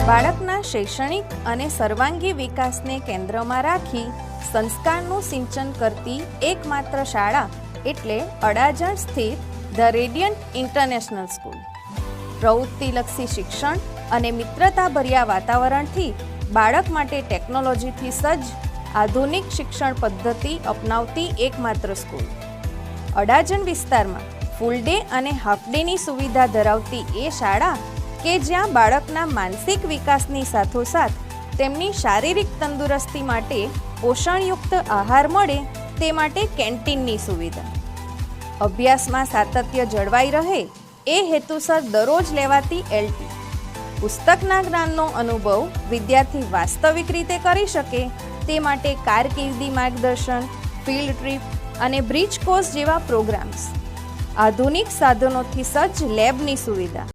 બાળકના શૈક્ષણિક અને સર્વાંગી વિકાસને કેન્દ્રમાં રાખી સંસ્કારનું સિંચન કરતી એકમાત્ર શાળા એટલે અડાજણ સ્થિત ધ રેડિયન્ટ ઇન્ટરનેશનલ સ્કૂલ. પ્રવૃત્તિલક્ષી શિક્ષણ અને મિત્રતાભર્યા વાતાવરણથી બાળક માટે ટેકનોલોજીથી સજ્જ આધુનિક શિક્ષણ પદ્ધતિ અપનાવતી એકમાત્ર સ્કૂલ. અડાજણ વિસ્તારમાં ફૂલ ડે અને હાફ ડેની સુવિધા ધરાવતી એ શાળા કે જ્યાં બાળકના માનસિક વિકાસની સાથોસાથ તેમની શારીરિક તંદુરસ્તી માટે પોષણયુક્ત આહાર મળે તે માટે કેન્ટીનની સુવિધા. અભ્યાસમાં સાતત્ય જળવાઈ રહે એ હેતુસર દરરોજ લેવાતી LT. પુસ્તકના જ્ઞાનનો અનુભવ વિદ્યાર્થી વાસ્તવિક રીતે કરી શકે તે માટે કારકિર્દી માર્ગદર્શન, ફિલ્ડ ટ્રીપ અને બ્રિજ કોર્સ જેવા પ્રોગ્રામ્સ. આધુનિક સાધનોથી સજ્જ લેબની સુવિધા.